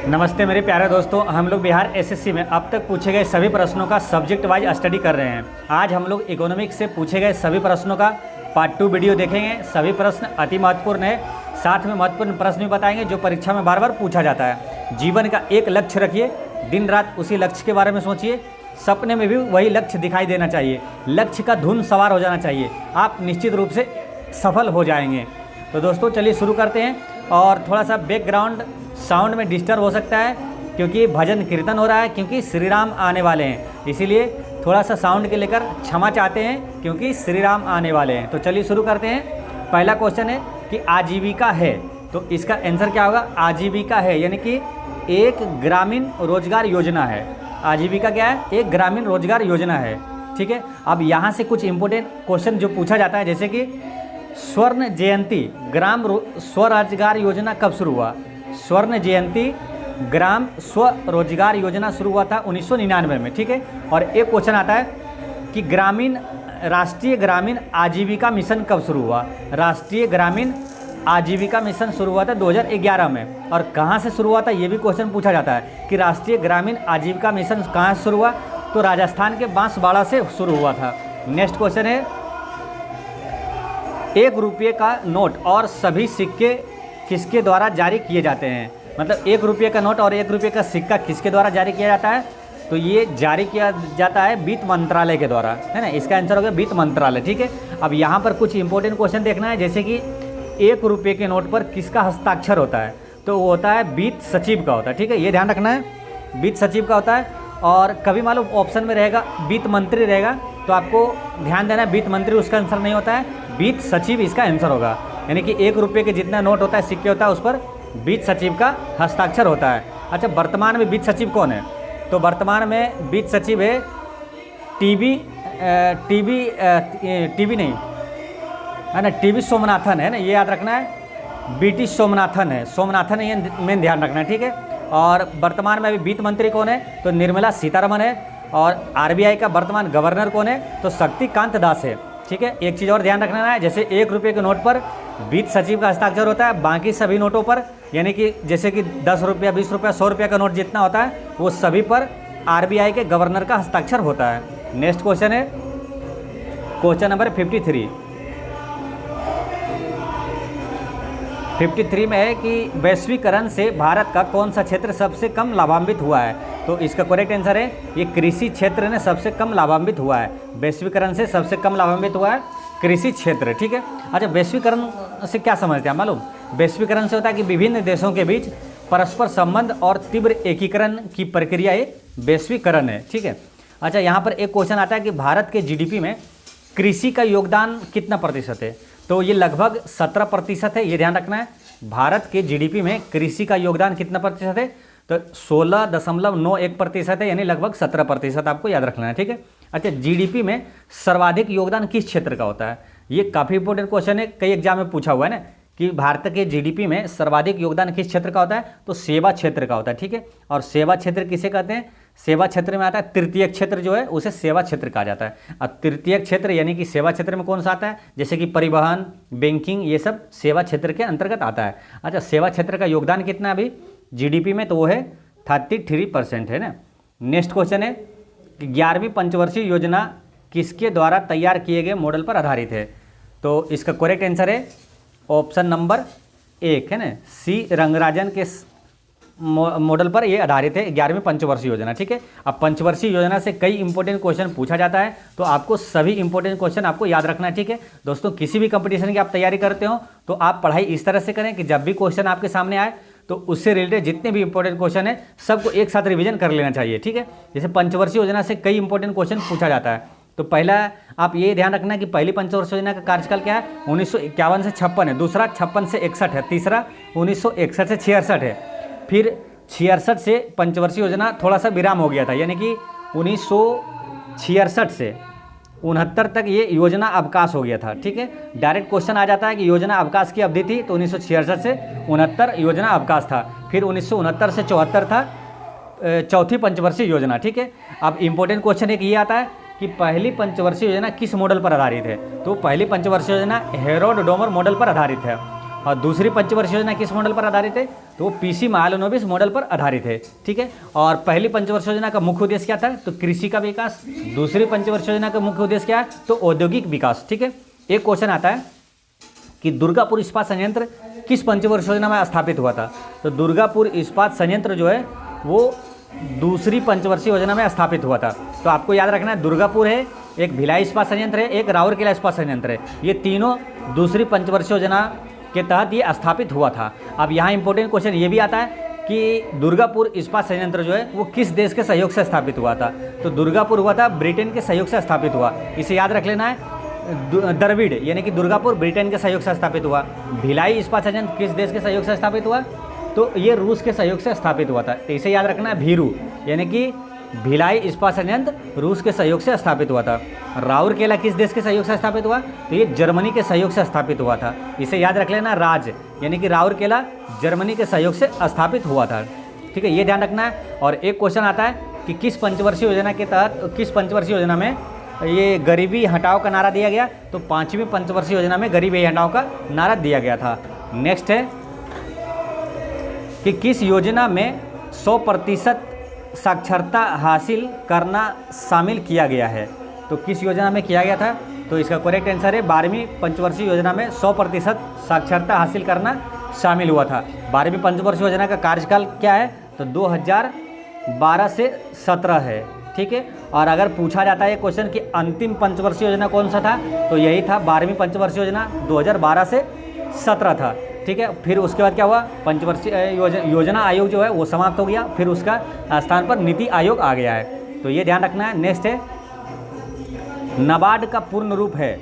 नमस्ते मेरे प्यारे दोस्तों, हम लोग बिहार एसएससी में अब तक पूछे गए सभी प्रश्नों का सब्जेक्ट वाइज स्टडी कर रहे हैं। आज हम लोग इकोनॉमिक्स से पूछे गए सभी प्रश्नों का पार्ट 2 वीडियो देखेंगे। सभी प्रश्न अति महत्वपूर्ण है, साथ में महत्वपूर्ण प्रश्न भी बताएंगे जो परीक्षा में बार बार पूछा जाता है। जीवन का एक लक्ष्य रखिए, दिन रात उसी लक्ष्य के बारे में सोचिए, सपने में भी वही लक्ष्य दिखाई देना चाहिए, लक्ष्य का धुन सवार हो जाना चाहिए, आप निश्चित रूप से सफल हो जाएंगे। तो दोस्तों चलिए शुरू करते हैं। और थोड़ा सा बैकग्राउंड साउंड में डिस्टर्ब हो सकता है क्योंकि भजन कीर्तन हो रहा है, क्योंकि श्री राम आने वाले हैं, इसीलिए थोड़ा सा साउंड के लेकर क्षमा चाहते हैं क्योंकि श्री राम आने वाले हैं। तो चलिए शुरू करते हैं। पहला क्वेश्चन है कि आजीविका है, तो इसका आंसर क्या होगा? आजीविका है यानी कि एक ग्रामीण रोजगार योजना है। आजीविका क्या है? एक ग्रामीण रोजगार योजना है। ठीक है, अब यहाँ से कुछ इंपॉर्टेंट क्वेश्चन जो पूछा जाता है, जैसे कि स्वर्ण जयंती ग्राम स्वरोजगार योजना कब शुरू हुआ? स्वर्ण जयंती ग्राम स्वरोजगार योजना शुरू हुआ था 1999 में। ठीक है, और एक क्वेश्चन आता है कि राष्ट्रीय ग्रामीण आजीविका मिशन कब शुरू हुआ? राष्ट्रीय ग्रामीण आजीविका मिशन शुरू हुआ था 2011 में। और कहाँ से शुरू हुआ था ये भी क्वेश्चन पूछा जाता है कि राष्ट्रीय ग्रामीण आजीविका मिशन कहाँ से शुरू हुआ? तो राजस्थान के बांसवाड़ा से शुरू हुआ था। नेक्स्ट क्वेश्चन है, 1 रुपये का नोट और सभी सिक्के किसके द्वारा जारी किए जाते हैं? मतलब 1 रुपये का नोट और 1 रुपये का सिक्का किसके द्वारा जारी किया जाता है? तो ये जारी किया जाता है वित्त मंत्रालय के द्वारा, है ना। इसका आंसर होगा वित्त मंत्रालय। ठीक है, अब यहाँ पर कुछ इंपॉर्टेंट क्वेश्चन देखना है, जैसे कि 1 रुपये के नोट पर किसका हस्ताक्षर होता है? तो वो होता है वित्त सचिव का होता है। ठीक है, ये ध्यान रखना है, वित्त सचिव का होता है। और कभी मालूम ऑप्शन में रहेगा वित्त मंत्री रहेगा, तो आपको ध्यान देना है वित्त मंत्री उसका आंसर नहीं होता है, वित्त सचिव इसका आंसर होगा। यानी कि 1 रुपये के जितना नोट होता है, सिक्के होता है, उस पर वित्त सचिव का हस्ताक्षर होता है। अच्छा, वर्तमान में वित्त सचिव कौन है? तो वर्तमान में वित्त सचिव है टीवी नहीं है ना, टीवी सोमनाथन है ना, ये याद रखना है। बीटी सोमनाथन है, सोमनाथन है, ये मेन ध्यान रखना है। ठीक है, और वर्तमान में अभी वित्त मंत्री कौन है? तो निर्मला सीतारमण है। और आरबीआई का वर्तमान गवर्नर कौन है? तो शक्तिकांत दास है। ठीक है, एक चीज़ और ध्यान रखना है, जैसे 1 रुपये के नोट पर वित्त सचिव का हस्ताक्षर होता है, बाकी सभी नोटों पर यानी कि जैसे कि 10 रुपया, 20 रुपया, 100 रुपया का नोट जितना होता है वो सभी पर आरबीआई के गवर्नर का हस्ताक्षर होता है। नेक्स्ट क्वेश्चन है क्वेश्चन नंबर 53 में है कि वैश्वीकरण से भारत का कौन सा क्षेत्र सबसे कम लाभान्वित हुआ है? तो इसका करेक्ट आंसर है ये कृषि क्षेत्र ने सबसे कम लाभान्वित हुआ है। वैश्वीकरण से सबसे कम लाभान्वित हुआ है कृषि क्षेत्र। ठीक है, अच्छा, वैश्वीकरण से क्या समझते हैं मालूम? वैश्वीकरण से होता है कि विभिन्न देशों के बीच परस्पर संबंध और तीव्र एकीकरण की प्रक्रिया ये वैश्वीकरण है। ठीक है, अच्छा, यहाँ पर एक क्वेश्चन आता है कि भारत के जीडीपी में कृषि का योगदान कितना प्रतिशत है? तो ये लगभग 17% है, ये ध्यान रखना है। भारत के जीडीपी में कृषि का योगदान कितना प्रतिशत है? तो 16.91% है, यानी लगभग 17% आपको याद रखना है। ठीक है, अच्छा, जीडीपी में सर्वाधिक योगदान किस क्षेत्र का होता है? ये काफ़ी इंपॉर्टेंट क्वेश्चन है, कई एग्जाम में पूछा हुआ है ना कि भारत के जीडीपी में सर्वाधिक योगदान किस क्षेत्र का होता है? तो सेवा क्षेत्र का होता है। ठीक है, और सेवा क्षेत्र किसे कहते हैं? सेवा क्षेत्र में आता है तृतीय क्षेत्र जो है उसे सेवा क्षेत्र कहा जाता है। अब तृतीय क्षेत्र यानी कि सेवा क्षेत्र में कौन सा आता है? जैसे कि परिवहन, बैंकिंग, ये सब सेवा क्षेत्र के अंतर्गत आता है। अच्छा, सेवा क्षेत्र का योगदान कितना अभी जीडीपी में? तो वो है 33% है ना। नेक्स्ट क्वेश्चन है कि 11वीं पंचवर्षीय योजना किसके द्वारा तैयार किए गए मॉडल पर आधारित है? तो इसका करेक्ट आंसर है ऑप्शन नंबर 1 है ना, सी रंगराजन के मॉडल पर ये आधारित है 11वीं पंचवर्षीय योजना। ठीक है, अब पंचवर्षीय योजना से कई इंपॉर्टेंट क्वेश्चन पूछा जाता है, तो आपको सभी इंपॉर्टेंट क्वेश्चन आपको याद रखना है। ठीक है दोस्तों, किसी भी कंपटीशन की आप तैयारी करते हो तो आप पढ़ाई इस तरह से करें कि जब भी क्वेश्चन आपके सामने आए तो उससे रिलेटेड जितने भी इंपॉर्टेंट क्वेश्चन है सबको एक साथ रिवीजन कर लेना चाहिए। ठीक है, जैसे पंचवर्षीय योजना से कई इंपॉर्टेंट क्वेश्चन पूछा जाता है, तो पहला आप ये ध्यान रखना कि पहली पंचवर्षीय योजना का कार्यकाल क्या है? 1951 से 56 है, दूसरा 56 से 61 है, तीसरा 1961 से 66 है, फिर 66 से पंचवर्षीय योजना थोड़ा सा विराम हो गया था, यानी कि 1966 से 69 तक ये योजना अवकाश हो गया था। ठीक है, डायरेक्ट क्वेश्चन आ जाता है कि योजना अवकाश की अवधि थी, तो 1966 से 69 योजना अवकाश था, फिर 1969 से 74 था चौथी पंचवर्षीय योजना। ठीक है, अब इंपॉर्टेंट क्वेश्चन एक ये आता है कि पहली पंचवर्षीय योजना किस मॉडल पर आधारित है? तो पहली पंचवर्षीय योजना हेरोड डोमर मॉडल पर आधारित है। और दूसरी पंचवर्षीय योजना किस मॉडल पर आधारित है? तो वो पीसी महालनोबिस मॉडल पर आधारित है। ठीक है, और पहली पंचवर्षीय योजना का मुख्य उद्देश्य क्या था? तो कृषि का विकास। दूसरी पंचवर्षीय योजना का मुख्य उद्देश्य क्या है? तो औद्योगिक विकास। ठीक है, एक क्वेश्चन आता है कि दुर्गापुर इस्पात संयंत्र किस पंचवर्षीय योजना में स्थापित हुआ था? तो दुर्गापुर इस्पात संयंत्र जो है वो दूसरी पंचवर्षीय योजना में स्थापित हुआ था। तो आपको याद रखना है, दुर्गापुर है, एक भिलाई इस्पात संयंत्र है, एक राउरकेला इस्पात संयंत्र है, ये तीनों दूसरी पंचवर्षीय योजना के तहत ये स्थापित हुआ था। अब यहाँ इंपॉर्टेंट क्वेश्चन ये भी आता है कि दुर्गापुर इस्पात संयंत्र जो है वो किस देश के सहयोग से स्थापित हुआ था? तो दुर्गापुर हुआ था ब्रिटेन के सहयोग से स्थापित हुआ। इसे याद रख लेना है, द्रविड़ यानी कि दुर्गापुर ब्रिटेन के सहयोग से स्थापित हुआ। भिलाई इस्पात संयंत्र किस देश के सहयोग से स्थापित हुआ? तो ये रूस के सहयोग से स्थापित हुआ था। तो इसे याद रखना है, भीरू यानी कि भिलाई इस्पात संयंत्र रूस के सहयोग से स्थापित हुआ था। राउरकेला किस देश के सहयोग से स्थापित हुआ? तो ये जर्मनी के सहयोग से स्थापित हुआ था। इसे याद रख लेना, राज यानी कि राउरकेला जर्मनी के सहयोग से स्थापित हुआ था। ठीक है, ये ध्यान रखना है। और एक क्वेश्चन आता है कि किस पंचवर्षीय योजना के तहत, किस पंचवर्षीय योजना में ये गरीबी हटाओ का नारा दिया गया? तो पाँचवीं पंचवर्षीय योजना में गरीबी हटाओ का नारा दिया गया था। नेक्स्ट है कि किस योजना में 100% साक्षरता हासिल करना शामिल किया गया है? तो किस योजना में किया गया था? तो इसका करेक्ट आंसर है 12वीं पंचवर्षीय योजना में 100% साक्षरता हासिल करना शामिल हुआ था। 12वीं पंचवर्षीय योजना का कार्यकाल क्या है? तो 2012 से 17 है। ठीक है, और अगर पूछा जाता है क्वेश्चन कि अंतिम पंचवर्षीय योजना कौन सा था? तो यही था 12वीं पंचवर्षीय योजना, 2012 से 17 था। ठीक है, फिर उसके बाद क्या हुआ? पंचवर्षीय योजना आयोग जो है वो समाप्त हो गया, फिर उसका स्थान पर नीति आयोग आ गया है। तो ये ध्यान रखना है। नेक्स्ट है, नाबार्ड का पूर्ण रूप है?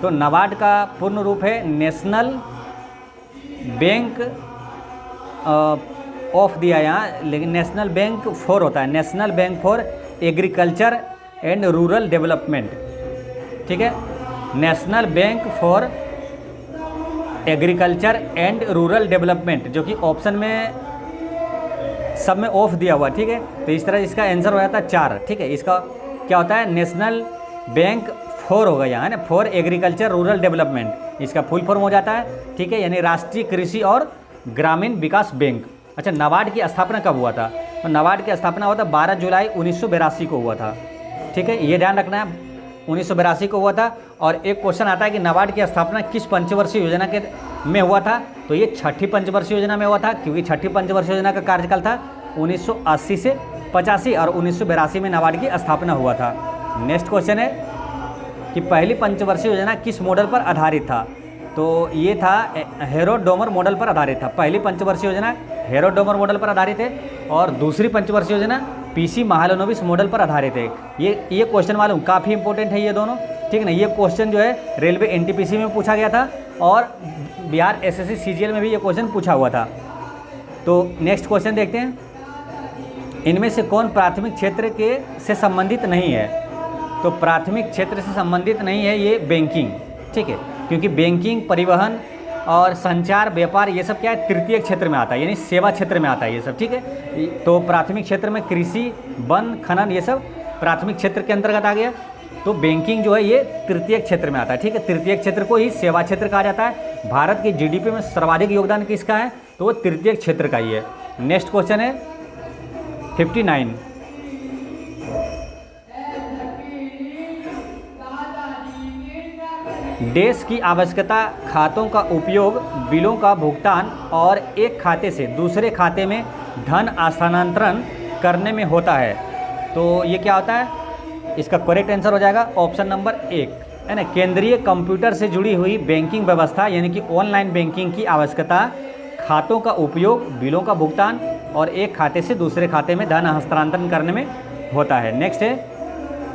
तो नाबार्ड का पूर्ण रूप है नेशनल बैंक ऑफ दिया यहाँ, लेकिन नेशनल बैंक फॉर होता है, national bank for agriculture and rural development. ठीक है, national bank for agriculture and rural development, जो कि ऑप्शन में सब में ऑफ दिया हुआ। ठीक है, तो इस तरह इसका आंसर हो जाता है 4। ठीक है, इसका क्या होता है? नेशनल बैंक फॉर होगा यहाँ, है ना, फॉर एग्रीकल्चर रूरल डेवलपमेंट, इसका फुल फॉर्म हो जाता है। ठीक है, यानी राष्ट्रीय कृषि और ग्रामीण विकास बैंक। अच्छा, नाबार्ड की स्थापना कब हुआ था? तो नाबार्ड की स्थापना हुआ था 12 जुलाई 1982 को हुआ था। ठीक है, ये ध्यान रखना है, 1982 को हुआ था। और एक क्वेश्चन आता है कि नाबार्ड की स्थापना किस पंचवर्षीय योजना के में हुआ था? तो ये छठी पंचवर्षीय योजना में हुआ था, क्योंकि छठी पंचवर्षीय योजना का कार्यकाल था 1980 से 85 और 1982 में नाबार्ड की स्थापना हुआ था। नेक्स्ट क्वेश्चन है कि पहली पंचवर्षीय योजना किस मॉडल पर आधारित था? तो ये था हेरोडोमर मॉडल पर आधारित था। पहली पंचवर्षीय योजना हेरोडोमर मॉडल पर आधारित है और दूसरी पंचवर्षीय योजना पीसी महालनोबिस मॉडल पर आधारित है। ये क्वेश्चन मालूम काफ़ी इंपॉर्टेंट है ये दोनों। ठीक है ना, ये क्वेश्चन जो है रेलवे एनटीपीसी में पूछा गया था और बिहार एसएससी सीजीएल में भी ये क्वेश्चन पूछा हुआ था। तो नेक्स्ट क्वेश्चन देखते हैं, इनमें से कौन प्राथमिक क्षेत्र के से संबंधित नहीं है? तो प्राथमिक क्षेत्र से संबंधित नहीं है ये बैंकिंग। ठीक है, क्योंकि बैंकिंग, परिवहन और संचार, व्यापार, ये सब क्या है? तृतीय क्षेत्र में आता है, यानी सेवा क्षेत्र में आता है ये सब। ठीक है, तो प्राथमिक क्षेत्र में कृषि, वन, खनन, ये सब प्राथमिक क्षेत्र के अंतर्गत आ गया। तो बैंकिंग जो है ये तृतीय क्षेत्र में आता है। ठीक है, तृतीय क्षेत्र को ही सेवा क्षेत्र कहा जाता है। भारत की जीडीपी में सर्वाधिक योगदान किसका है? तो वो तृतीय क्षेत्र का ही है। नेक्स्ट क्वेश्चन है 59, देश की आवश्यकता खातों का उपयोग बिलों का भुगतान और एक खाते से दूसरे खाते में धन स्थानांतरण करने में होता है। तो ये क्या होता है? इसका करेक्ट आंसर हो जाएगा ऑप्शन नंबर 1, है ना, केंद्रीय कंप्यूटर से जुड़ी हुई बैंकिंग व्यवस्था यानी कि ऑनलाइन बैंकिंग की आवश्यकता खातों का उपयोग, बिलों का भुगतान और एक खाते से दूसरे खाते में धन हस्तांतरण करने में होता है। नेक्स्ट है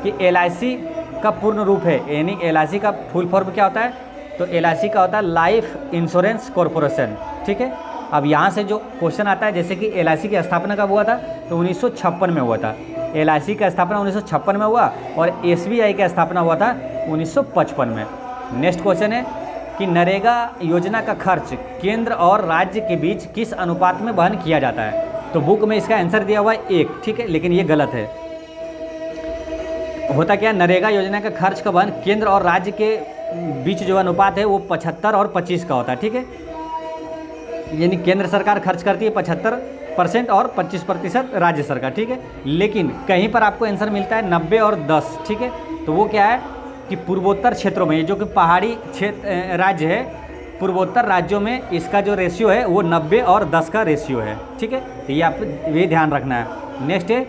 कि एलआईसी का पूर्ण रूप है, यानी एलआईसी का फुल फॉर्म क्या होता है? तो एलआईसी का होता है लाइफ इंश्योरेंस कॉरपोरेशन। ठीक है, अब यहाँ से जो क्वेश्चन आता है, जैसे कि एलआईसी की स्थापना कब हुआ था? तो 1956 में हुआ था। एलआईसी का स्थापना 1956 में हुआ और एसबीआई का स्थापना हुआ था 1955 में। नेक्स्ट क्वेश्चन है कि नरेगा योजना का खर्च केंद्र और राज्य के बीच किस अनुपात में वहन किया जाता है? तो बुक में इसका आंसर दिया हुआ है 1। ठीक है, लेकिन ये गलत है। होता क्या है, नरेगा योजना का खर्च का वहन केंद्र और राज्य के बीच जो अनुपात है वो 75 और 25 का होता है। ठीक है, यानी केंद्र सरकार खर्च करती है 75% और 25% राज्य सरकार, ठीक है। लेकिन कहीं पर आपको आंसर मिलता है 90 और 10, ठीक है। तो वो क्या है कि पूर्वोत्तर क्षेत्रों में, ये जो कि पहाड़ी क्षेत्र राज्य है, पूर्वोत्तर राज्यों में इसका जो रेशियो है वो 90 और 10 का रेशियो है, ठीक है। तो ये आप ये ध्यान रखना है। नेक्स्ट है,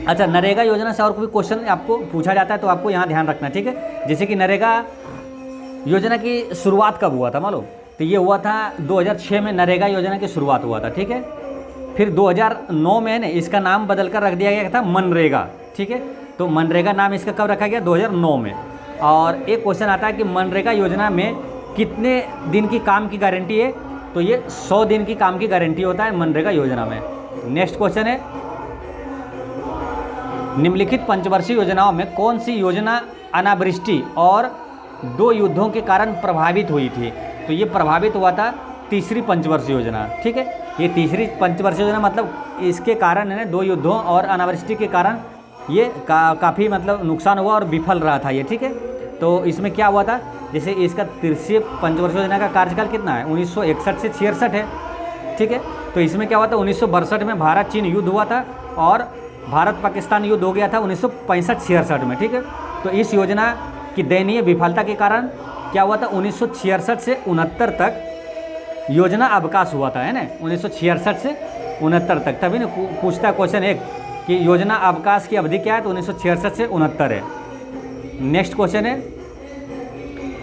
अच्छा, नरेगा योजना से और कोई क्वेश्चन आपको पूछा जाता है तो आपको यहाँ ध्यान रखना, ठीक है। जैसे कि नरेगा योजना की शुरुआत कब हुआ था मालूम? तो ये हुआ था 2006 में नरेगा योजना की शुरुआत हुआ था, ठीक है। फिर 2009 में ने इसका नाम बदल कर रख दिया गया था मनरेगा, ठीक है। तो मनरेगा नाम इसका कब रखा गया? 2009 में। और एक क्वेश्चन आता है कि मनरेगा योजना में कितने दिन की काम की गारंटी है? तो ये 100 दिन की काम की गारंटी होता है मनरेगा योजना में। नेक्स्ट क्वेश्चन है, निम्नलिखित पंचवर्षीय योजनाओं में कौन सी योजना अनावृष्टि और 2 युद्धों के कारण प्रभावित हुई थी? तो ये प्रभावित हुआ था तीसरी पंचवर्षीय योजना, ठीक है। ये तीसरी पंचवर्षीय योजना मतलब इसके कारण है ना 2 युद्धों और अनावृष्टि के कारण ये काफ़ी मतलब नुकसान हुआ और विफल रहा था ये, ठीक है। तो इसमें क्या हुआ था, जैसे इसका तृतीय पंचवर्षीय योजना का कार्यकाल कितना है? 1961 से 66 है, ठीक है। तो इसमें क्या हुआ था, 1962 में भारत चीन युद्ध हुआ था और भारत पाकिस्तान युद्ध हो गया था 1965-66 में, ठीक है। तो इस योजना की दयनीय विफलता के कारण क्या हुआ था, 1966 से 69 तक योजना अवकाश हुआ था, है ना। 1966 से 69 तक, तभी ना पूछता क्वेश्चन एक कि योजना अवकाश की अवधि क्या है? तो 1966 से 69 है। नेक्स्ट क्वेश्चन है,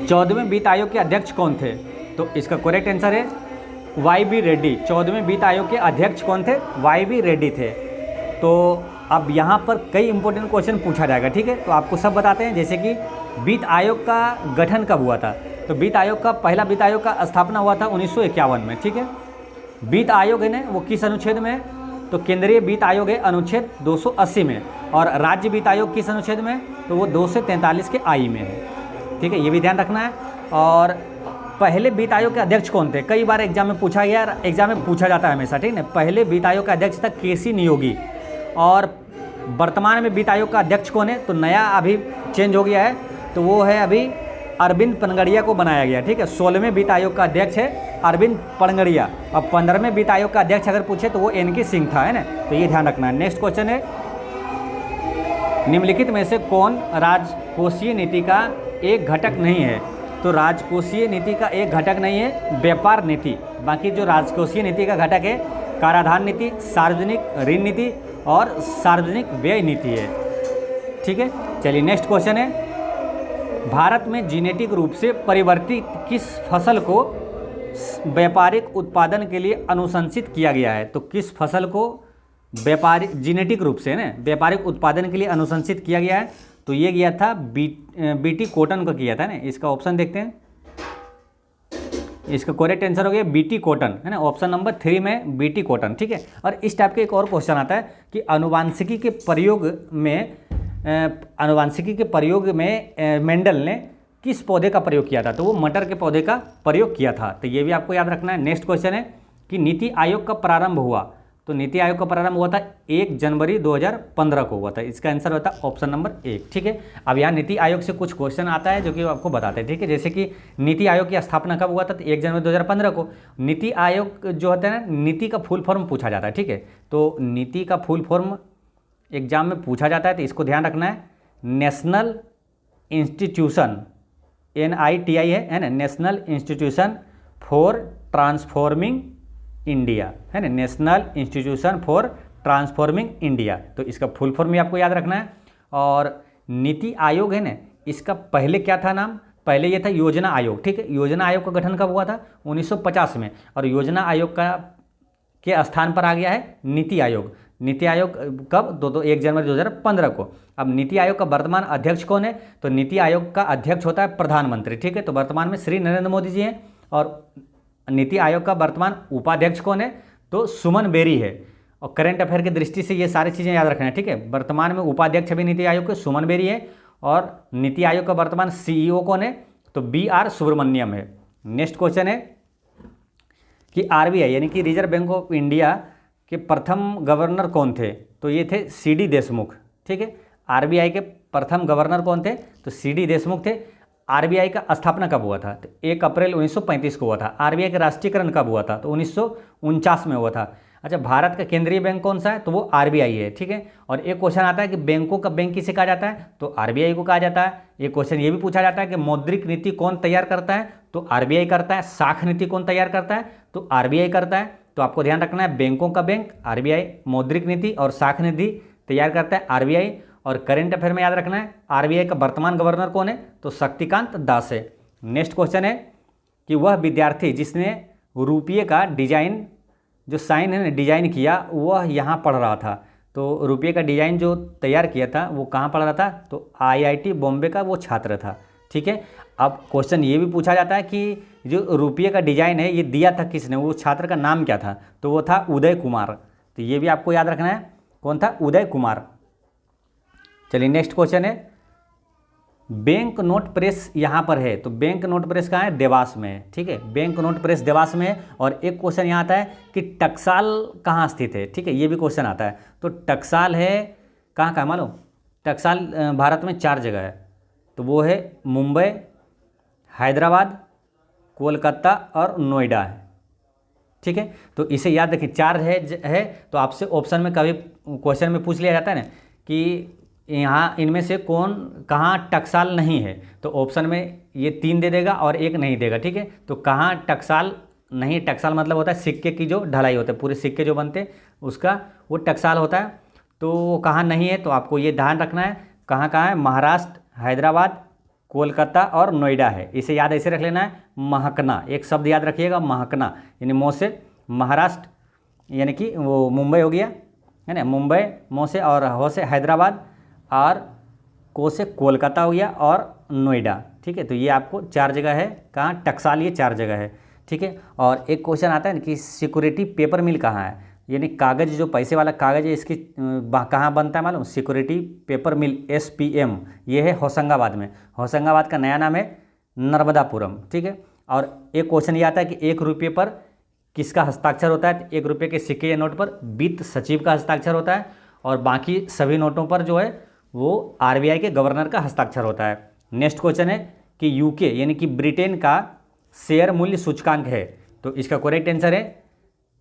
14वें वित्त आयोग के अध्यक्ष कौन थे? तो इसका करेक्ट आंसर है वाई.बी. रेड्डी। 14वें वित्त आयोग के अध्यक्ष कौन थे? वाई.बी. रेड्डी थे। तो अब यहाँ पर कई इंपॉर्टेंट क्वेश्चन पूछा जाएगा, ठीक है। तो आपको सब बताते हैं, जैसे कि वित्त आयोग का गठन कब हुआ था? तो वित्त आयोग का पहला वित्त आयोग का स्थापना हुआ था 1951 में, ठीक है। वित्त आयोग है ना वो किस अनुच्छेद में है? तो केंद्रीय वित्त आयोग है अनुच्छेद 280 में, और राज्य वित्त आयोग किस अनुच्छेद में? तो वो 2 से 43 के आई में है, ठीक है। ये भी ध्यान रखना है। और पहले वित्त आयोग के अध्यक्ष कौन थे? कई बार एग्जाम में पूछा गया, एग्जाम में पूछा जाता है हमेशा, ठीक है। पहले वित्त आयोग का अध्यक्ष था के.सी. नियोगी। और वर्तमान में वित्त आयोग का अध्यक्ष कौन है? तो नया अभी चेंज हो गया है, तो वो है अभी अरविंद पनगड़िया को बनाया गया, ठीक है। 16वें वित्त आयोग का अध्यक्ष है अरविंद पनगड़िया, और 15वें वित्त आयोग का अध्यक्ष अगर पूछे तो वो एन.के. सिंह था, है ना। तो ये ध्यान रखना है। नेक्स्ट क्वेश्चन है, निम्नलिखित में से कौन राजकोषीय नीति का एक घटक नहीं है? तो राजकोषीय नीति का एक घटक नहीं है व्यापार नीति। बाकी जो राजकोषीय नीति का घटक है कराधान नीति, सार्वजनिक ऋण नीति और सार्वजनिक व्यय नीति है, ठीक है। चलिए नेक्स्ट क्वेश्चन है, भारत में जेनेटिक रूप से परिवर्तित किस फसल को व्यापारिक उत्पादन के लिए अनुशंसित किया गया है? तो किस फसल को व्यापारिक जेनेटिक रूप से ना व्यापारिक उत्पादन के लिए अनुशंसित किया गया है? तो ये गया था बीटी कॉटन का किया था ना। इसका ऑप्शन देखते हैं, इसका करेक्ट आंसर हो गया बीटी कॉटन, है ना। ऑप्शन नंबर 3 में बीटी कॉटन, ठीक है। और इस टाइप के एक और क्वेश्चन आता है कि आनुवांशिकी के प्रयोग में मेंडल ने किस पौधे का प्रयोग किया था? तो वो मटर के पौधे का प्रयोग किया था। तो ये भी आपको याद रखना है। नेक्स्ट क्वेश्चन है कि नीति आयोग का प्रारंभ हुआ? तो नीति आयोग का प्रारंभ हुआ था 1 जनवरी 2015 को हुआ था। इसका आंसर होता है ऑप्शन नंबर 1, ठीक है। अब यहाँ नीति आयोग से कुछ क्वेश्चन आता है जो कि आपको बताते हैं, ठीक है। जैसे कि नीति आयोग की स्थापना कब हुआ था? तो 1 जनवरी 2015 को। नीति आयोग जो होता है ना, नीति का फुल फॉर्म पूछा जाता है, ठीक है। तो नीति का फुल फॉर्म एग्जाम में पूछा जाता है, तो इसको ध्यान रखना है। नेशनल इंस्टीट्यूशन, NITI है ना, national institution for transforming India, है ना, national institution for transforming India. तो इसका फुल फॉर्म भी आपको याद रखना है। और नीति आयोग है ना, इसका पहले क्या था नाम? पहले ये था योजना आयोग, ठीक है। योजना आयोग का गठन कब हुआ था? 1950 में। और योजना आयोग का के स्थान पर आ गया है नीति आयोग। नीति आयोग कब? 1 जनवरी 2015 को। अब नीति आयोग का वर्तमान अध्यक्ष कौन है? तो नीति आयोग का अध्यक्ष होता है प्रधानमंत्री, ठीक है। तो वर्तमान में श्री नरेंद्र मोदी जी हैं। और नीति आयोग का वर्तमान उपाध्यक्ष कौन है? तो सुमन बेरी है। और करंट अफेयर की दृष्टि से ये सारी चीज़ें याद रखना है, ठीक है। वर्तमान में उपाध्यक्ष अभी नीति आयोग के सुमन बेरी है। और नीति आयोग का वर्तमान CEO कौन है? तो BR सुब्रमण्यम है। नेक्स्ट क्वेश्चन है कि RBI यानी कि रिजर्व बैंक ऑफ इंडिया के प्रथम गवर्नर कौन थे? तो ये थे CD देशमुख, ठीक है। RBI के प्रथम गवर्नर कौन थे? तो CD देशमुख थे। आरबीआई का स्थापना कब हुआ था? तो 1 अप्रैल 1935 को हुआ था। आरबीआई का राष्ट्रीयकरण कब हुआ था? तो 1949 में हुआ था। अच्छा, भारत का केंद्रीय बैंक कौन सा है? तो वो आरबीआई है, ठीक है। और एक क्वेश्चन आता है कि बैंकों का बैंक किसे कहा जाता है? तो आरबीआई को कहा जाता है। एक क्वेश्चन ये भी पूछा जाता है कि मौद्रिक नीति कौन तैयार करता है? तो आरबीआई करता है। साख नीति कौन तैयार करता है? तो आरबीआई करता है। तो आपको ध्यान रखना है, बैंकों का बैंक आरबीआई, मौद्रिक नीति और साख नीति तैयार करता है आरबीआई। और करंट अफेयर में याद रखना है, आरबीआई का वर्तमान गवर्नर कौन है? तो शक्तिकांत दास है। नेक्स्ट क्वेश्चन है कि वह विद्यार्थी जिसने रुपये का डिजाइन, जो साइन है ना, डिजाइन किया, वह यहाँ पढ़ रहा था। तो रुपये का डिजाइन जो तैयार किया था वो कहाँ पढ़ रहा था? तो आईआईटी बॉम्बे का वो छात्र था, ठीक है। अब क्वेश्चन ये भी पूछा जाता है कि जो रुपये का डिजाइन है ये दिया था किसने, वो छात्र का नाम क्या था? तो वो था उदय कुमार। तो ये भी आपको याद रखना है, कौन था? उदय कुमार। चलिए नेक्स्ट क्वेश्चन है, बैंक नोट प्रेस यहाँ पर है, तो बैंक नोट प्रेस कहाँ है? देवास में है, ठीक है। बैंक नोट प्रेस देवास में है। और एक क्वेश्चन यहाँ आता है कि टकसाल कहाँ स्थित है, ठीक है, ये भी क्वेश्चन आता है। तो टकसाल है कहाँ का मालूम? टकसाल भारत में 4 जगह है। तो वो है मुंबई, हैदराबाद, कोलकाता और नोएडा है, ठीक है। तो इसे याद रखिए, 4 है। तो आपसे ऑप्शन में कभी क्वेश्चन में पूछ लिया जाता है ना कि यहाँ इनमें से कौन कहाँ टकसाल नहीं है, तो ऑप्शन में ये 3 दे देगा और 1 नहीं देगा, ठीक है। तो कहाँ टकसाल नहीं, टकसाल मतलब होता है सिक्के की जो ढलाई होता है, पूरे सिक्के जो बनते हैं उसका वो टकसाल होता है। तो वो कहाँ नहीं है, तो आपको ये ध्यान रखना है कहाँ कहाँ है। महाराष्ट्र, हैदराबाद, कोलकाता और नोएडा है। इसे याद ऐसे रख लेना है, महकना, एक शब्द याद रखिएगा, महकना, यानी मो से महाराष्ट्र, यानी कि वो मुंबई हो गया है ना, मुंबई, मो से, और हो से हैदराबाद, और को से कोलकाता हो गया, और नोएडा, ठीक है। तो ये आपको 4 जगह है, कहाँ? टकसाल, ये 4 जगह है, ठीक है। और एक क्वेश्चन आता है ना कि सिक्योरिटी पेपर मिल कहाँ है, यानी कागज़, जो पैसे वाला कागज़ है, इसकी कहाँ बनता है मालूम? सिक्योरिटी पेपर मिल, एसपीएम, ये है होशंगाबाद में। होशंगाबाद का नया नाम है नर्मदापुरम, ठीक है। और एक क्वेश्चन ये आता है कि 1 रुपये पर किसका हस्ताक्षर होता है? 1 रुपये के सिक्के या नोट पर वित्त सचिव का हस्ताक्षर होता है, और बाकी सभी नोटों पर जो है वो आरबीआई के गवर्नर का हस्ताक्षर होता है। नेक्स्ट क्वेश्चन है कि यूके यानी कि ब्रिटेन का शेयर मूल्य सूचकांक है, तो इसका करेक्ट आंसर है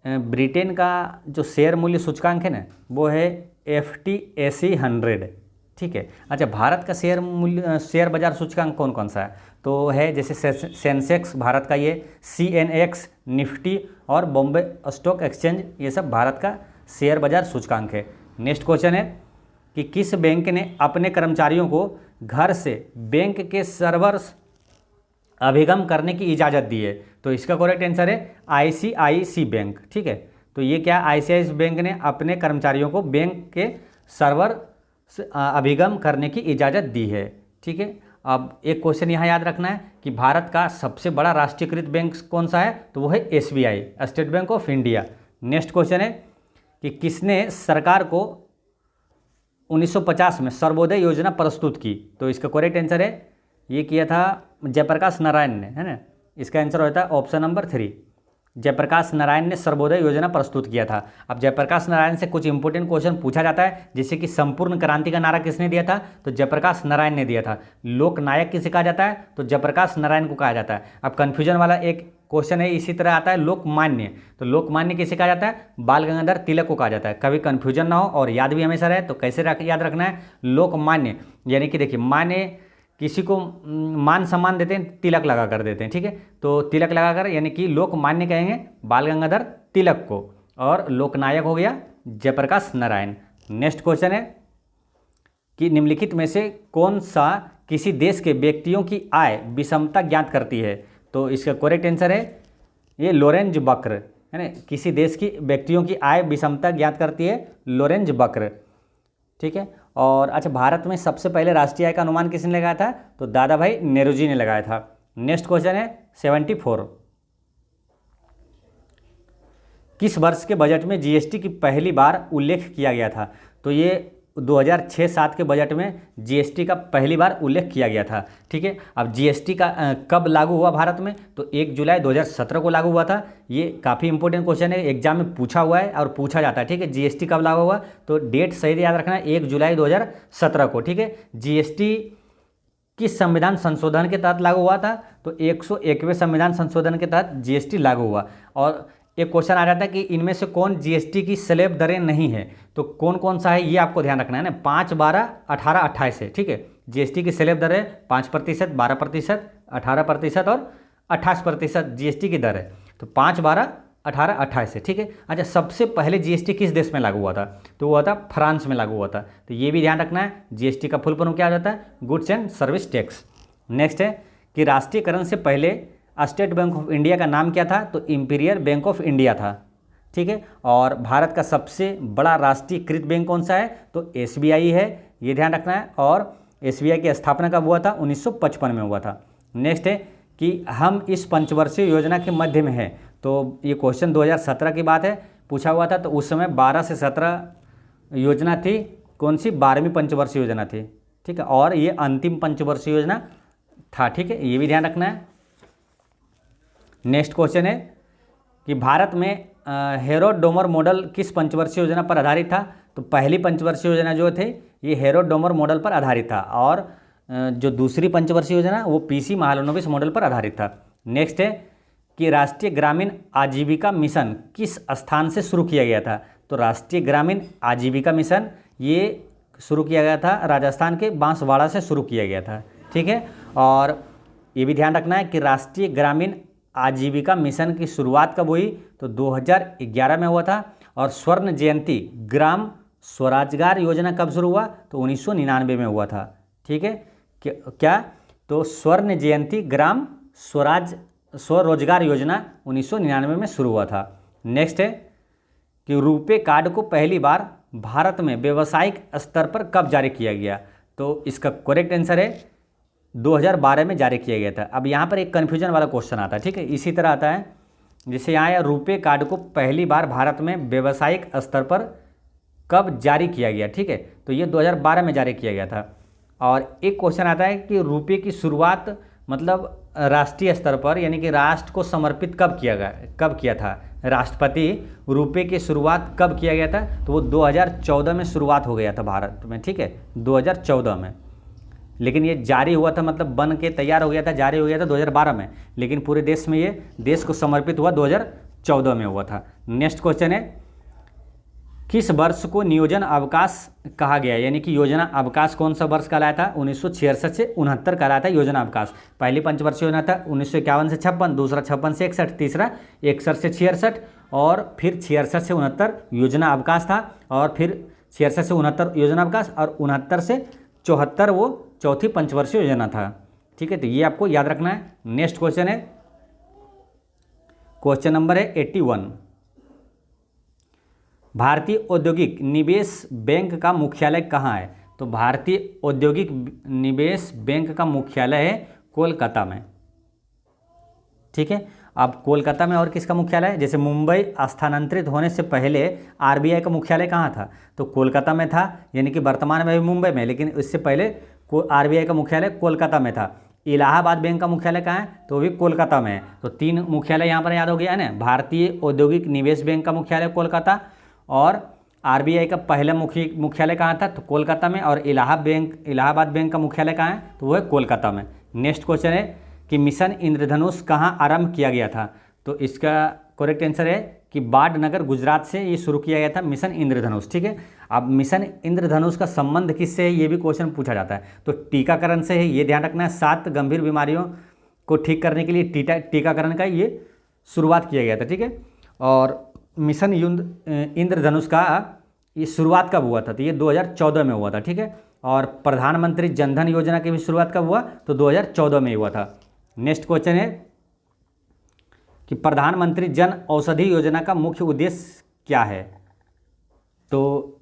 ब्रिटेन का जो शेयर मूल्य सूचकांक है ना, वो है FTSE 100, ठीक है। अच्छा, भारत का शेयर बाजार सूचकांक कौन कौन सा है? तो है जैसे सेंसेक्स भारत का, ये CNX, निफ्टी और बॉम्बे स्टॉक एक्सचेंज, ये सब भारत का शेयर बाजार सूचकांक है। नेक्स्ट क्वेश्चन है कि किस बैंक ने अपने कर्मचारियों को घर से बैंक के सर्वर्स अभिगम करने की इजाज़त दी है? तो इसका करेक्ट आंसर है ICICI बैंक, ठीक है। तो ये क्या, ICICI बैंक ने अपने कर्मचारियों को बैंक के सर्वर अभिगम करने की इजाज़त दी है, ठीक है। अब एक क्वेश्चन यहाँ याद रखना है कि भारत का सबसे बड़ा राष्ट्रीयकृत बैंक कौन सा है? तो वो है SBI, state bank of India. Next question है कि किसने सरकार को 1950 में सर्वोदय योजना प्रस्तुत की? तो इसका करेक्ट आंसर है, ये किया था जयप्रकाश नारायण ने, है ना। इसका आंसर होता है ऑप्शन नंबर 3, जयप्रकाश नारायण ने सर्वोदय योजना प्रस्तुत किया था। अब जयप्रकाश नारायण से कुछ इंपॉर्टेंट क्वेश्चन पूछा जाता है, जैसे कि संपूर्ण क्रांति का नारा किसने दिया था? तो जयप्रकाश नारायण ने दिया था। लोकनायक किसे कहा जाता है? तो जयप्रकाश नारायण को कहा जाता है। अब कन्फ्यूजन वाला एक क्वेश्चन है, इसी तरह आता है लोकमान्य, तो लोकमान्य किसे कहा जाता है? बाल गंगाधर तिलक को कहा जाता है। कभी कन्फ्यूजन ना हो और याद भी हमेशा रहे, तो कैसे याद रखना है? लोकमान्य, यानी कि देखिए, मान्य किसी को मान सम्मान देते हैं, तिलक लगा कर देते हैं, ठीक है। तो तिलक लगाकर यानी कि लोकमान्य कहेंगे बाल गंगाधर तिलक को, और लोकनायक हो गया जयप्रकाश नारायण। नेक्स्ट क्वेश्चन है कि निम्नलिखित में से कौन सा किसी देश के व्यक्तियों की आय विषमता ज्ञात करती है? तो इसका करेक्ट आंसर है ये लोरेंज वक्र, है ना। किसी देश की व्यक्तियों की आय विषमता ज्ञात करती है लोरेंज वक्र, ठीक है। और अच्छा, भारत में सबसे पहले राष्ट्रीय आय का अनुमान किसने लगाया था? तो दादा भाई नेहरू जी ने लगाया था। नेक्स्ट क्वेश्चन है 74, किस वर्ष के बजट में जीएसटी की पहली बार उल्लेख किया गया था? तो ये 2006-07 के बजट में जीएसटी का पहली बार उल्लेख किया गया था, ठीक है। अब जीएसटी का कब लागू हुआ भारत में? तो 1 जुलाई 2017 को लागू हुआ था। ये काफ़ी इंपॉर्टेंट क्वेश्चन है, एग्जाम में पूछा हुआ है और पूछा जाता है, ठीक है। जीएसटी कब लागू हुआ? तो डेट सही याद रखना है, 1 जुलाई 2017 को, ठीक है। जीएसटी किस संविधान संशोधन के तहत लागू हुआ था? तो 101वें संविधान संशोधन के तहत जीएसटी लागू हुआ। और एक क्वेश्चन आ जाता है कि इनमें से कौन जीएसटी की स्लैब दरें नहीं है, तो कौन कौन सा है ये आपको ध्यान रखना है ना। 5, 12, 18, 28 है, ठीक है। जीएसटी की स्लैब दर है 5%, 12%, 18% और 28% जीएसटी की दर है। तो 5, 12, 18, 28 है, ठीक है। अच्छा, सबसे पहले जीएसटी किस देश में लागू हुआ था? तो वो था फ्रांस में लागू हुआ था। तो ये भी ध्यान रखना है। जीएसटी का फुल फॉर्म क्या हो जाता है? Goods and service tax. Next है कि राष्ट्रीयकरण से पहले स्टेट बैंक ऑफ इंडिया का नाम क्या था? तो इंपीरियल बैंक ऑफ इंडिया था, ठीक है। और भारत का सबसे बड़ा राष्ट्रीयकृत बैंक कौन सा है? तो एसबीआई है, ये ध्यान रखना है। और एसबीआई की स्थापना कब हुआ था? 1955 में हुआ था। नेक्स्ट है कि हम इस पंचवर्षीय योजना के मध्य में हैं। तो ये क्वेश्चन 2017 की बात है, पूछा हुआ था। तो उस समय 12 से 17 योजना थी। कौन सी? 12वीं पंचवर्षीय योजना थी, ठीक है। और ये अंतिम पंचवर्षीय योजना था, ठीक है, ये भी ध्यान रखना है। नेक्स्ट क्वेश्चन है कि भारत में हेरोडोमर मॉडल किस पंचवर्षीय योजना पर आधारित था? तो पहली पंचवर्षीय योजना जो थे ये हेरोडोमर मॉडल पर आधारित था। और जो दूसरी पंचवर्षीय योजना वो पीसी महालनोबिस मॉडल पर आधारित था। नेक्स्ट है कि राष्ट्रीय ग्रामीण आजीविका मिशन किस स्थान से शुरू किया गया था? तो राष्ट्रीय ग्रामीण आजीविका मिशन ये शुरू किया गया था राजस्थान के बांसवाड़ा से शुरू किया गया था, ठीक है। और ये भी ध्यान रखना है कि राष्ट्रीय ग्रामीण आजीविका मिशन की शुरुआत कब हुई? तो 2011 में हुआ था। और स्वर्ण जयंती ग्राम स्वरोजगार योजना कब शुरू हुआ? तो 1999 में हुआ था, ठीक है। क्या? तो स्वर्ण जयंती ग्राम स्वरोजगार योजना 1999 में शुरू हुआ था। नेक्स्ट है कि रुपे कार्ड को पहली बार भारत में व्यावसायिक स्तर पर कब जारी किया गया? तो इसका करेक्ट आंसर है 2012 में जारी किया गया था। अब यहाँ पर एक कन्फ्यूजन वाला क्वेश्चन आता है, ठीक है। इसी तरह आता है जैसे यहाँ रुपे कार्ड को पहली बार भारत में व्यावसायिक स्तर पर कब जारी किया गया, ठीक है। तो ये 2012 में जारी किया गया था। और एक क्वेश्चन आता है कि रुपये की शुरुआत मतलब राष्ट्रीय स्तर पर यानी कि राष्ट्र को समर्पित कब किया था? राष्ट्रपति रुपये की शुरुआत कब किया गया था? तो वो 2014 में शुरुआत हो गया था भारत में, ठीक है, 2014 में। लेकिन ये जारी हुआ था मतलब बन के तैयार हो गया था, जारी हो गया था 2012 में। लेकिन पूरे देश में ये देश को समर्पित हुआ 2014 में हुआ था। नेक्स्ट क्वेश्चन है किस वर्ष को नियोजन अवकाश कहा गया? यानी कि योजना अवकाश कौन सा वर्ष कहलाया था? 1966 से 69 कहलाया था योजना अवकाश। पहली पंचवर्षीय योजना था 1951 से 56, दूसरा 56 से 61, तीसरा 61 से 66 और फिर 66 से 69 योजना अवकाश था। और फिर 66 से 69 योजना अवकाश और 69 से 74 वो चौथी पंचवर्षीय योजना था, ठीक है। तो ये आपको याद रखना है। नेक्स्ट क्वेश्चन है, क्वेश्चन नंबर है 81। भारतीय औद्योगिक निवेश बैंक का मुख्यालय कहाँ है? तो भारतीय औद्योगिक निवेश बैंक का मुख्यालय है कोलकाता में, ठीक है। अब कोलकाता में और किसका मुख्यालय है? जैसे मुंबई स्थानांतरित होने से पहले आरबीआई का मुख्यालय कहाँ था? तो कोलकाता में था, यानी कि वर्तमान में भी मुंबई में, लेकिन इससे पहले आरबीआई का मुख्यालय कोलकाता में था। इलाहाबाद बैंक का मुख्यालय कहाँ है? तो भी कोलकाता में है। तो 3 मुख्यालय यहाँ पर याद हो गया है ना। भारतीय औद्योगिक निवेश बैंक का मुख्यालय कोलकाता, और आरबीआई का पहला मुख्यालय कहाँ था? तो कोलकाता में। और इलाहाबाद बैंक का मुख्यालय कहाँ है? तो वो है कोलकाता में। नेक्स्ट क्वेश्चन है कि मिशन इंद्रधनुष कहाँ आरंभ किया गया था? तो इसका करेक्ट आंसर है कि बाडनगर गुजरात से ये शुरू किया गया था मिशन इंद्रधनुष, ठीक है। अब मिशन इंद्रधनुष का संबंध किससे है ये भी क्वेश्चन पूछा जाता है। तो टीकाकरण से है, ये ध्यान रखना है। 7 गंभीर बीमारियों को ठीक करने के लिए टीकाकरण का ये शुरुआत किया गया था, ठीक है। और मिशन इंद्रधनुष का ये शुरुआत कब हुआ था? तो ये 2014 में हुआ था, ठीक है। और प्रधानमंत्री जनधन योजना की भी शुरुआत कब हुआ? तो 2014 में हुआ था। नेक्स्ट क्वेश्चन है कि प्रधानमंत्री जन औषधि योजना का मुख्य उद्देश्य क्या है? तो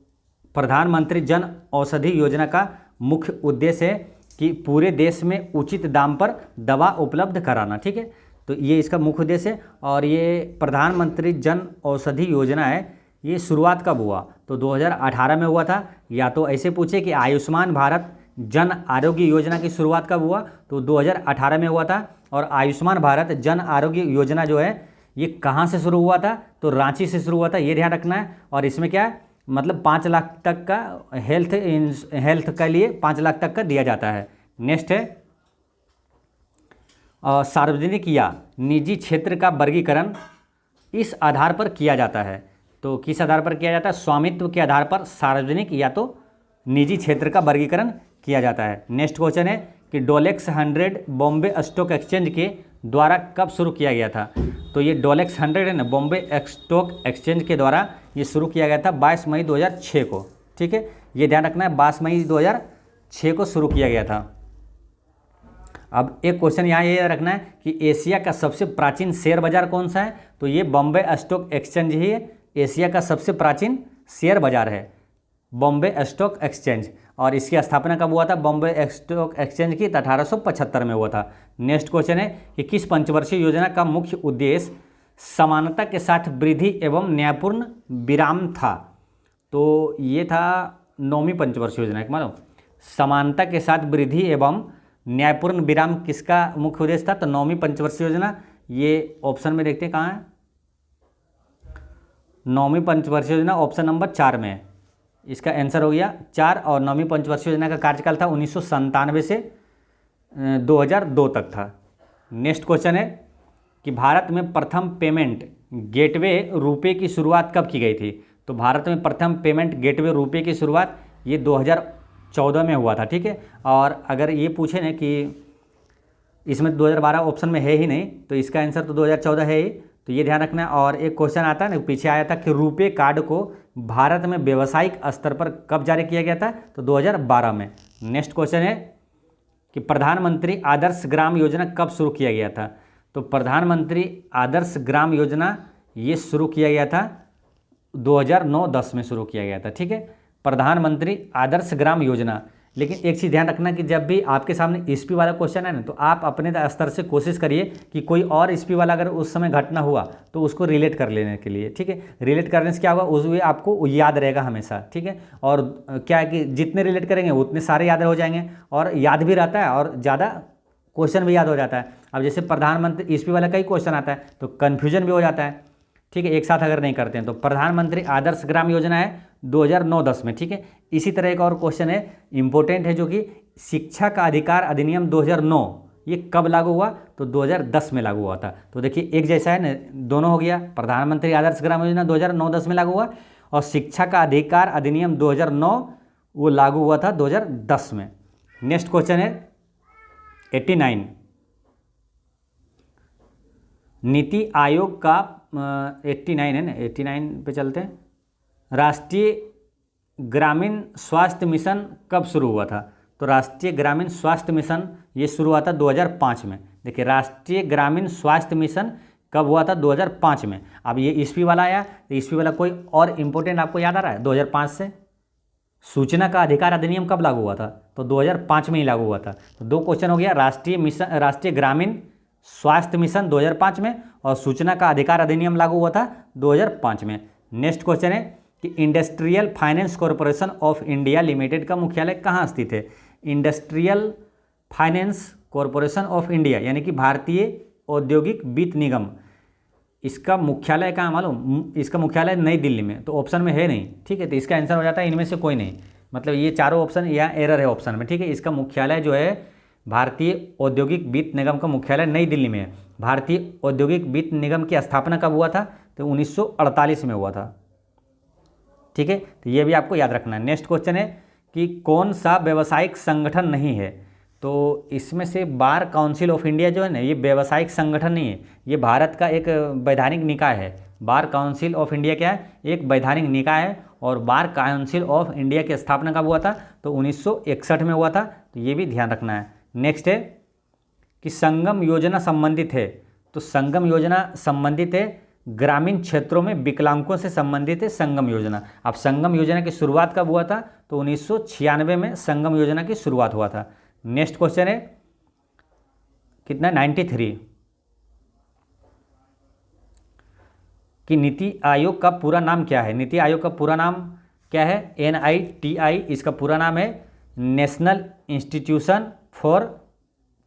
प्रधानमंत्री जन औषधि योजना का मुख्य उद्देश्य है कि पूरे देश में उचित दाम पर दवा उपलब्ध कराना, ठीक है। तो ये इसका मुख्य उद्देश्य है। और ये प्रधानमंत्री जन औषधि योजना है, ये शुरुआत कब हुआ? तो 2018 में हुआ था। या तो ऐसे पूछे कि आयुष्मान भारत जन आरोग्य योजना की शुरुआत कब हुआ? तो 2018 में हुआ था। और आयुष्मान भारत जन आरोग्य योजना जो है ये कहाँ से शुरू हुआ था? तो रांची से शुरू हुआ था, ये ध्यान रखना है। और इसमें क्या है मतलब 5 लाख तक का हेल्थ के लिए 5 लाख तक का दिया जाता है। नेक्स्ट है सार्वजनिक या निजी क्षेत्र का वर्गीकरण इस आधार पर किया जाता है। तो किस आधार पर किया जाता है? स्वामित्व के आधार पर सार्वजनिक या तो निजी क्षेत्र का वर्गीकरण किया जाता है। नेक्स्ट क्वेश्चन है कि डोलेक्स 100 बॉम्बे स्टॉक एक्सचेंज के द्वारा कब शुरू किया गया था? तो ये डोलेक्स 100 है ना, बॉम्बे स्टॉक एक्सचेंज के द्वारा ये शुरू किया गया था 22 मई 2006 को। ठीक है, ये ध्यान रखना है, 22 मई 2006 को शुरू किया गया था। अब एक क्वेश्चन यहाँ ये रखना है कि एशिया का सबसे प्राचीन शेयर बाजार कौन सा है? तो ये बॉम्बे स्टॉक एक्सचेंज ही एशिया का सबसे प्राचीन शेयर बाजार है, बॉम्बे स्टॉक एक्सचेंज। और इसकी स्थापना कब हुआ था? बॉम्बे स्टॉक एक्सचेंज की 1875 में हुआ था। नेक्स्ट क्वेश्चन है कि किस पंचवर्षीय योजना का मुख्य उद्देश्य समानता के साथ वृद्धि एवं न्यायपूर्ण विराम था? तो ये था 9वीं पंचवर्षीय योजना। मानो समानता के साथ वृद्धि एवं न्यायपूर्ण विराम किसका मुख्य उद्देश्य था? तो 9वीं पंचवर्षीय योजना। ये ऑप्शन में देखते हैं कहाँ है, 9वीं पंचवर्षीय योजना ऑप्शन नंबर 4 में है। इसका आंसर हो गया 4। और 9वीं पंचवर्षीय योजना का कार्यकाल था 1997 से 2002 तक था। नेक्स्ट क्वेश्चन है कि भारत में प्रथम पेमेंट गेटवे रुपए की शुरुआत कब की गई थी? तो भारत में प्रथम पेमेंट गेटवे रुपए की शुरुआत ये 2014 में हुआ था। ठीक है, और अगर ये पूछे ना कि इसमें 2012 ऑप्शन में है ही नहीं, तो इसका आंसर तो 2014 है ही, तो ये ध्यान रखना है। और एक क्वेश्चन आता है ना, पीछे आया था कि रुपे कार्ड को भारत में व्यावसायिक स्तर पर कब जारी किया गया था? तो 2012 में। नेक्स्ट क्वेश्चन है कि प्रधानमंत्री आदर्श ग्राम योजना कब शुरू किया गया था? तो प्रधानमंत्री आदर्श ग्राम योजना ये शुरू किया गया था 2009-10 में शुरू किया गया था। ठीक है, प्रधानमंत्री आदर्श ग्राम योजना। लेकिन एक चीज़ ध्यान रखना कि जब भी आपके सामने ईस्वी वाला क्वेश्चन है ना, तो आप अपने स्तर से कोशिश करिए कि कोई और ईस्वी वाला अगर उस समय घटना हुआ तो उसको रिलेट कर लेने के लिए। ठीक है, रिलेट करने से क्या होगा, उस वे आपको याद रहेगा हमेशा। ठीक है, और क्या है कि जितने रिलेट करेंगे उतने सारे याद हो जाएंगे, और याद भी रहता है और ज़्यादा क्वेश्चन भी याद हो जाता है। अब जैसे प्रधानमंत्री ईस्वी वाला कई क्वेश्चन आता है तो कन्फ्यूजन भी हो जाता है। ठीक है, एक साथ अगर नहीं करते हैं तो प्रधानमंत्री आदर्श ग्राम योजना है 2009-10 में। ठीक है, इसी तरह एक और क्वेश्चन है इंपॉर्टेंट है, जो कि शिक्षा का अधिकार अधिनियम 2009 ये कब लागू हुआ? तो 2010 में लागू हुआ था। तो देखिए एक जैसा है ना, दोनों हो गया। प्रधानमंत्री आदर्श ग्राम योजना 2009-10 में लागू हुआ, और शिक्षा का अधिकार अधिनियम 2009 वो लागू हुआ था 2010 में। नेक्स्ट क्वेश्चन है 89, नीति आयोग का 89 है ना, 89 पे चलते हैं। राष्ट्रीय ग्रामीण स्वास्थ्य मिशन कब शुरू हुआ था? तो राष्ट्रीय ग्रामीण स्वास्थ्य मिशन ये शुरू हुआ था 2005 में। देखिए राष्ट्रीय ग्रामीण स्वास्थ्य मिशन कब हुआ था? 2005 में। अब ये ईस्वी वाला आया, तो ईस्वी वाला कोई और इम्पोर्टेंट आपको याद आ रहा है? 2005 से। सूचना का अधिकार अधिनियम कब लागू हुआ था? तो 2005 में ही लागू हुआ था। तो दो क्वेश्चन हो गया, राष्ट्रीय मिशन, राष्ट्रीय ग्रामीण स्वास्थ्य मिशन 2005 में, और सूचना का अधिकार अधिनियम लागू हुआ था 2005 में। नेक्स्ट क्वेश्चन है कि industrial finance corporation of India limited का मुख्यालय कहाँ स्थित है? Industrial finance corporation of India यानी कि भारतीय औद्योगिक वित्त निगम, इसका मुख्यालय कहाँ मालूम? इसका मुख्यालय नई दिल्ली में। तो ऑप्शन में है नहीं। ठीक है, तो इसका आंसर हो जाता है इनमें से कोई नहीं, मतलब ये चारों ऑप्शन यहाँ एरर है ऑप्शन में। ठीक है, इसका मुख्यालय जो है भारतीय औद्योगिक वित्त निगम का मुख्यालय नई दिल्ली में है। भारतीय औद्योगिक वित्त निगम की स्थापना कब हुआ था? तो 1948 में हुआ था। ठीक है, तो ये भी आपको याद रखना है। नेक्स्ट क्वेश्चन है कि कौन सा व्यावसायिक संगठन नहीं है? तो इसमें से बार काउंसिल ऑफ इंडिया जो है ना, ये व्यावसायिक संगठन नहीं है, ये भारत का एक वैधानिक निकाय है। बार काउंसिल ऑफ इंडिया क्या है? एक वैधानिक निकाय है। और बार काउंसिल ऑफ इंडिया की स्थापना कब हुआ था? तो 1961 में हुआ था। तो ये भी ध्यान रखना है। नेक्स्ट है कि संगम योजना संबंधित है। तो संगम योजना संबंधित है ग्रामीण क्षेत्रों में विकलांगों से संबंधित है संगम योजना। अब संगम योजना की शुरुआत कब हुआ था? तो 1996 में संगम योजना की शुरुआत हुआ था। नेक्स्ट क्वेश्चन है कितना? 93, कि नीति आयोग का पूरा नाम क्या है? नीति आयोग का पूरा नाम क्या है? NITI इसका पूरा नाम है, national institution for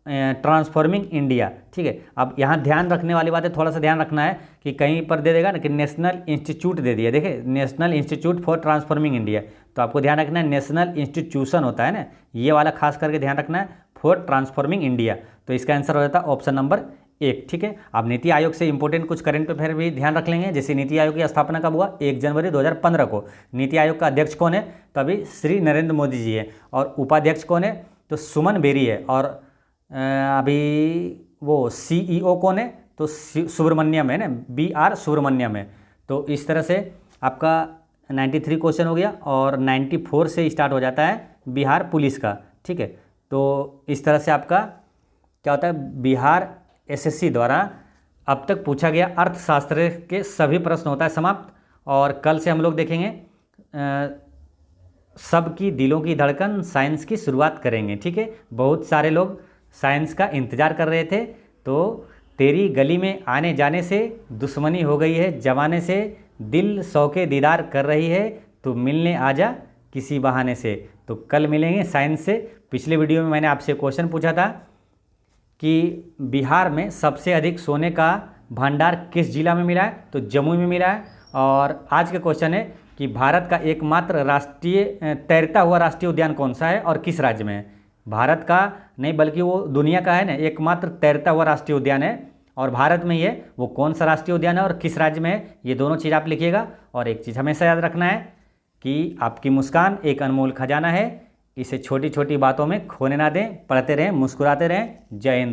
transforming India. ठीक है, अब यहाँ ध्यान रखने वाली बात है, थोड़ा सा ध्यान रखना है कि कहीं पर दे देगा ना कि नेशनल इंस्टीट्यूट दे दिया। देखिए national institute for transforming India, तो आपको ध्यान रखना है नेशनल इंस्टीट्यूशन होता है ना, ये वाला खास करके ध्यान रखना है। For transforming India. तो इसका आंसर हो जाता है ऑप्शन नंबर 1। ठीक है, अब नीति आयोग से इंपॉर्टेंट कुछ करंट अफेयर भी ध्यान रख लेंगे। जैसे नीति आयोग की स्थापना कब हुआ? 1 जनवरी 2015 को। नीति आयोग का अध्यक्ष कौन है? तो अभी श्री नरेंद्र मोदी जी है। और उपाध्यक्ष कौन है? तो सुमन बेरी है। और अभी वो CEO कौन है? तो सुब्रमण्यम है ना, BR सुब्रमण्यम है। तो इस तरह से आपका 93 क्वेश्चन हो गया। और 94 से स्टार्ट हो जाता है बिहार पुलिस का। ठीक है, तो इस तरह से आपका क्या होता है, बिहार SSC द्वारा अब तक पूछा गया अर्थशास्त्र के सभी प्रश्न होता है समाप्त। और कल से हम लोग देखेंगे सबकी दिलों की धड़कन साइंस की शुरुआत करेंगे। ठीक है, बहुत सारे लोग साइंस का इंतज़ार कर रहे थे। तो तेरी गली में आने जाने से दुश्मनी हो गई है जमाने से, दिल शौके दीदार कर रही है, तो मिलने आजा किसी बहाने से। तो कल मिलेंगे साइंस से। पिछले वीडियो में मैंने आपसे क्वेश्चन पूछा था कि बिहार में सबसे अधिक सोने का भंडार किस जिला में मिला है? तो जमुई में मिला है। और आज का क्वेश्चन है कि भारत का एकमात्र राष्ट्रीय तैरता हुआ राष्ट्रीय उद्यान कौन सा है और किस राज्य में है? भारत का नहीं बल्कि वो दुनिया का है ना, एकमात्र तैरता हुआ राष्ट्रीय उद्यान है और भारत में ही है। वो कौन सा राष्ट्रीय उद्यान है और किस राज्य में है? ये दोनों चीज़ आप लिखिएगा। और एक चीज़ हमेशा याद रखना है कि आपकी मुस्कान एक अनमोल खजाना है, इसे छोटी छोटी बातों में खोने ना दें। पढ़ते रहें, मुस्कुराते रहें। जय हिंद।